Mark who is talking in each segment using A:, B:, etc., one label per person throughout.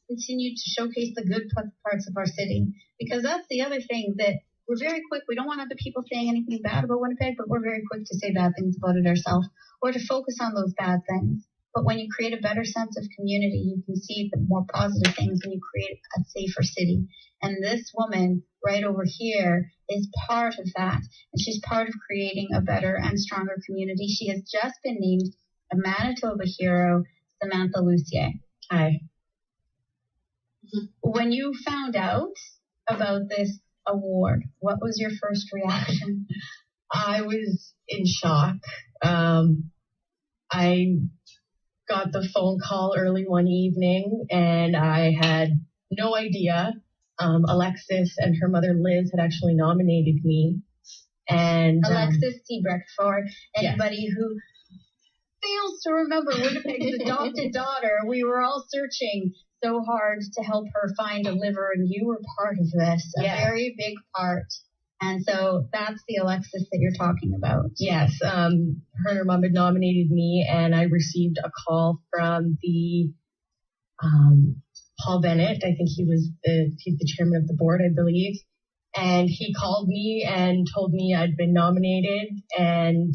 A: continue to showcase the good parts of our city, because that's the other thing, that we're very quick. We don't want other people saying anything bad about Winnipeg, but we're very quick to say bad things about it ourselves or to focus on those bad things. But when you create a better sense of community, you can see the more positive things and you create a safer city. And this woman right over here is part of that. And she's part of creating a better and stronger community. She has just been named a Manitoba Hero, Samantha Lussier.
B: Hi.
A: When you found out about this award, what was your first reaction?
B: I was in shock. I got the phone call early one evening, and I had no idea. Alexis and her mother Liz had actually nominated me. And
A: Alexis Seabrecht, for anybody who fails to remember Winnipeg's adopted daughter, we were all searching so hard to help her find a liver, and you were part of this, a very big part. And so that's the Alexis that you're talking about.
B: Yes, her and her mom had nominated me, and I received a call from the Paul Bennett. I think he's the chairman of the board, I believe. And he called me and told me I'd been nominated, and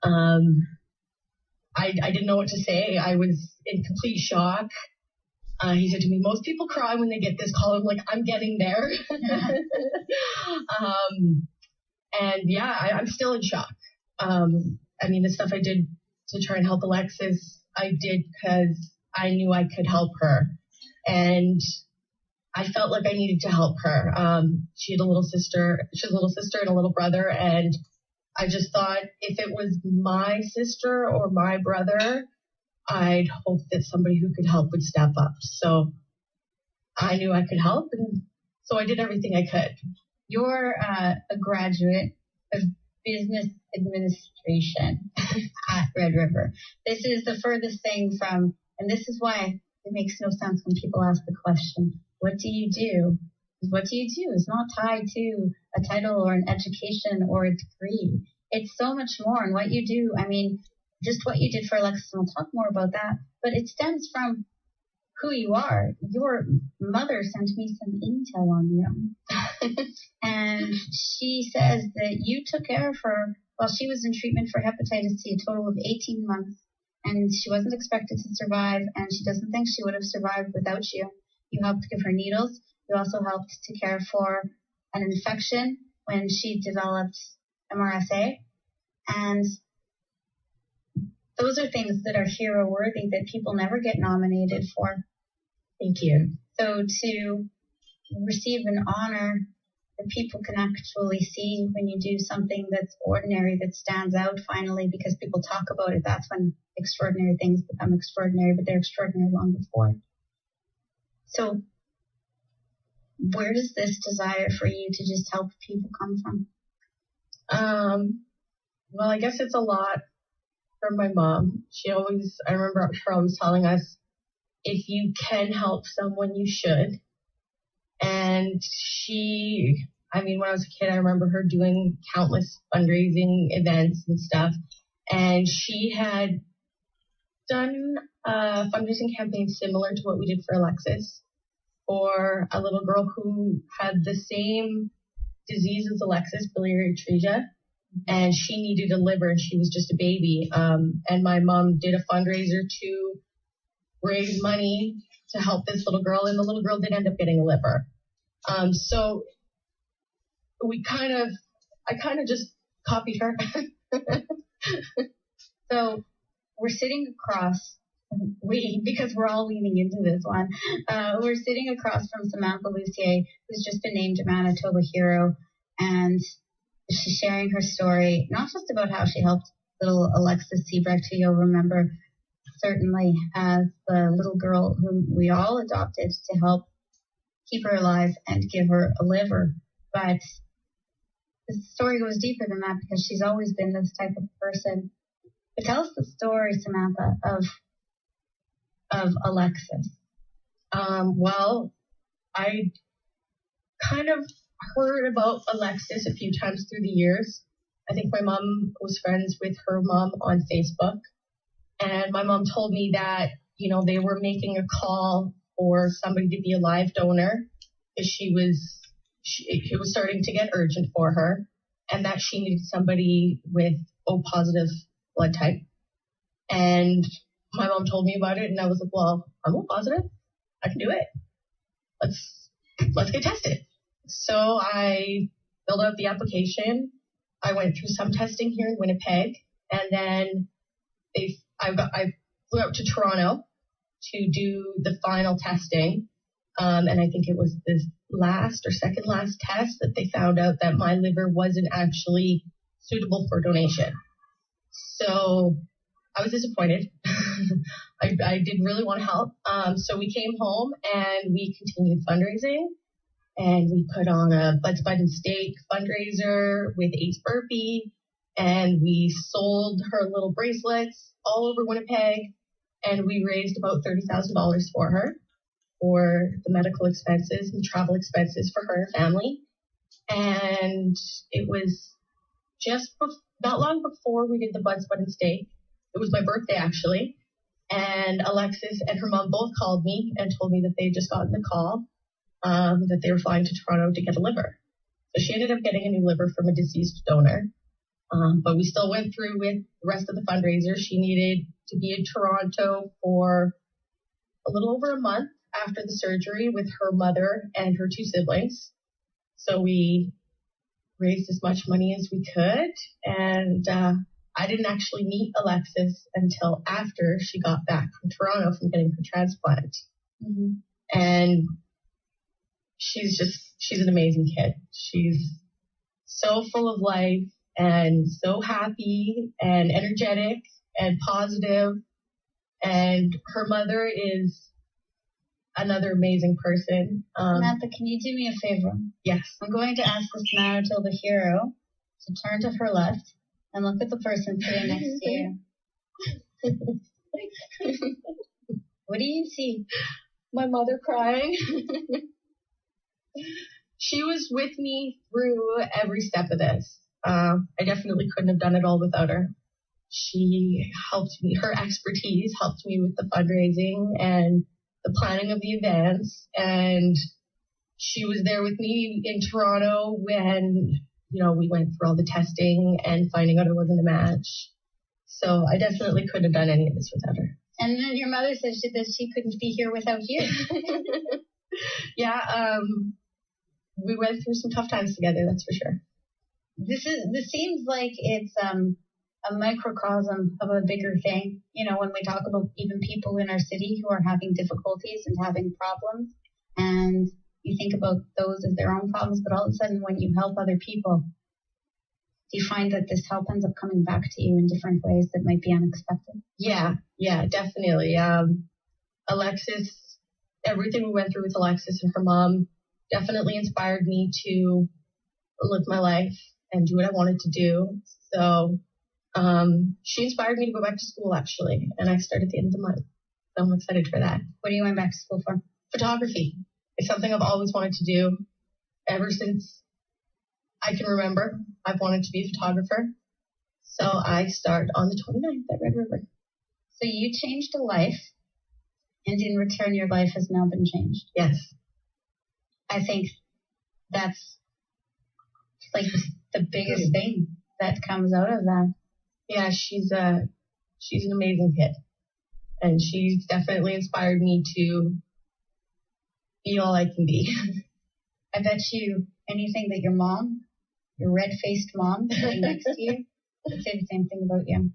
B: I didn't know what to say. I was in complete shock. He said to me, most people cry when they get this call. I'm like, I'm getting there. I'm still in shock. The stuff I did to try and help Alexis, I did because I knew I could help her. And I felt like I needed to help her. She has a little sister and a little brother. And I just thought if it was my sister or my brother, I'd hope that somebody who could help would step up. So I knew I could help, and so I did everything I could.
A: You're a graduate of business administration at Red River. This is the furthest thing from, and this is why it makes no sense when people ask the question, what do you do? What do you do is not tied to a title or an education or a degree. It's so much more. And what you do, just what you did for Alexis, and we'll talk more about that, but it stems from who you are. Your mother sent me some intel on you. And she says that you took care of her while she was in treatment for hepatitis C, a total of 18 months. And she wasn't expected to survive, and she doesn't think she would have survived without you. You helped give her needles. You also helped to care for an infection when she developed MRSA. And those are things that are hero worthy that people never get nominated for.
B: Thank you.
A: So to receive an honor that people can actually see when you do something that's ordinary, that stands out finally, because people talk about it, that's when extraordinary things become extraordinary, but they're extraordinary long before. So where does this desire for you to just help people come from?
B: Well, I guess it's a lot from my mom. I remember her always telling us, if you can help someone, you should. And when I was a kid, I remember her doing countless fundraising events and stuff. And she had done a fundraising campaign similar to what we did for Alexis, for a little girl who had the same disease as Alexis, biliary atresia. And she needed a liver, and she was just a baby. And my mom did a fundraiser to raise money to help this little girl, and the little girl did end up getting a liver. So I kind of just copied her.
A: So we're sitting across, because we're all leaning into this one, we're sitting across from Samantha Lussier, who's just been named a Manitoba Hero, and she's sharing her story, not just about how she helped little Alexis Seabrecht, who you'll remember certainly as the little girl whom we all adopted to help keep her alive and give her a liver. But the story goes deeper than that, because she's always been this type of person. But tell us the story, Samantha, of Alexis.
B: Well, I kind of heard about Alexis a few times through the years. I think my mom was friends with her mom on Facebook. And my mom told me that, they were making a call for somebody to be a live donor because it was starting to get urgent for her, and that she needed somebody with O positive blood type. And my mom told me about it, and I was like, well, I'm O positive. I can do it. Let's get tested. So I filled out the application. I went through some testing here in Winnipeg, and then I flew out to Toronto to do the final testing. And I think it was the last or second last test that they found out that my liver wasn't actually suitable for donation. So I was disappointed. I did really want to help. So we came home and we continued fundraising. And we put on a Bud and Steak fundraiser with Ace Burpee. And we sold her little bracelets all over Winnipeg. And we raised about $30,000 for her, for the medical expenses and travel expenses for her family. And it was just not long before we did the Bud and Steak. It was my birthday, actually. And Alexis and her mom both called me and told me that they had just gotten the call that they were flying to Toronto to get a liver. So she ended up getting a new liver from a deceased donor. But we still went through with the rest of the fundraiser. She needed to be in Toronto for a little over a month after the surgery with her mother and her 2 siblings. So we raised as much money as we could. And I didn't actually meet Alexis until after she got back from Toronto from getting her transplant. Mm-hmm. And she's an amazing kid. She's so full of life and so happy and energetic and positive. And her mother is another amazing person.
A: Samantha, can you do me a favor?
B: Yes.
A: I'm going to ask this Manitoba hero to turn to her left and look at the person sitting next to you. What do you see?
B: My mother crying. She was with me through every step of this. I definitely couldn't have done it all without her. She helped me. Her expertise helped me with the fundraising and the planning of the events. And she was there with me in Toronto when, we went through all the testing and finding out it wasn't a match. So I definitely couldn't have done any of this without her.
A: And then your mother said that she couldn't be here without you.
B: Yeah, we went through some tough times together, that's for sure.
A: This seems like it's a microcosm of a bigger thing. When we talk about even people in our city who are having difficulties and having problems, and you think about those as their own problems, but all of a sudden when you help other people, do you find that this help ends up coming back to you in different ways that might be unexpected?
B: Yeah, definitely. Alexis, everything we went through with Alexis and her mom definitely inspired me to live my life and do what I wanted to do. So she inspired me to go back to school, actually, and I start at the end of the month. So I'm excited for that.
A: What are you going back to school for?
B: Photography. It's something I've always wanted to do ever since I can remember. I've wanted to be a photographer. So I start on the 29th at Red River.
A: So you changed a life, and in return, your life has now been changed.
B: Yes.
A: I think that's like the biggest thing that comes out of that.
B: Yeah, she's an amazing kid. And she's definitely inspired me to be all I can be.
A: I bet you anything that your mom, your red-faced mom sitting next to you, would say the same thing about you.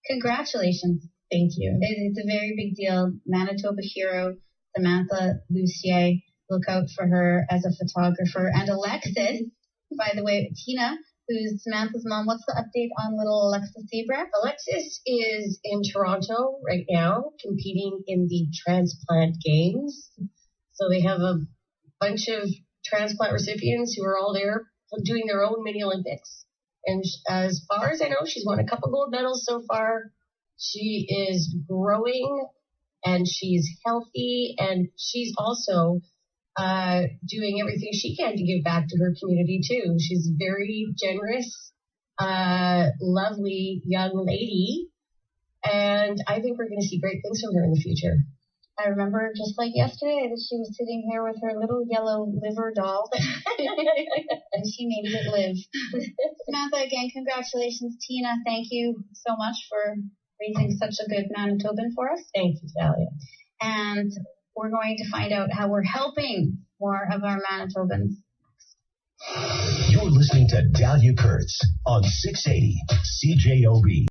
A: Congratulations.
B: Thank you.
A: It's a very big deal. Manitoba hero, Samantha Lussier. Look out for her as a photographer. And Alexis, by the way, Tina, who's Samantha's mom, what's the update on little Alexis Zebra?
B: Alexis is in Toronto right now, competing in the transplant games. So they have a bunch of transplant recipients who are all there doing their own mini Olympics. And as far as I know, she's won a couple gold medals so far. She is growing and she's healthy, and she's also doing everything she can to give back to her community too. She's very generous, lovely young lady, and I think we're going to see great things from her in the future.
A: I remember just like yesterday that she was sitting here with her little yellow liver doll. And she made it live. Samantha, again, congratulations. Tina, thank you so much for raising such a good Manitoban for us.
B: Thank you, Dahlia.
A: And we're going to find out how we're helping more of our Manitobans.
C: You're listening to Dahlia Kurtz on 680 CJOB.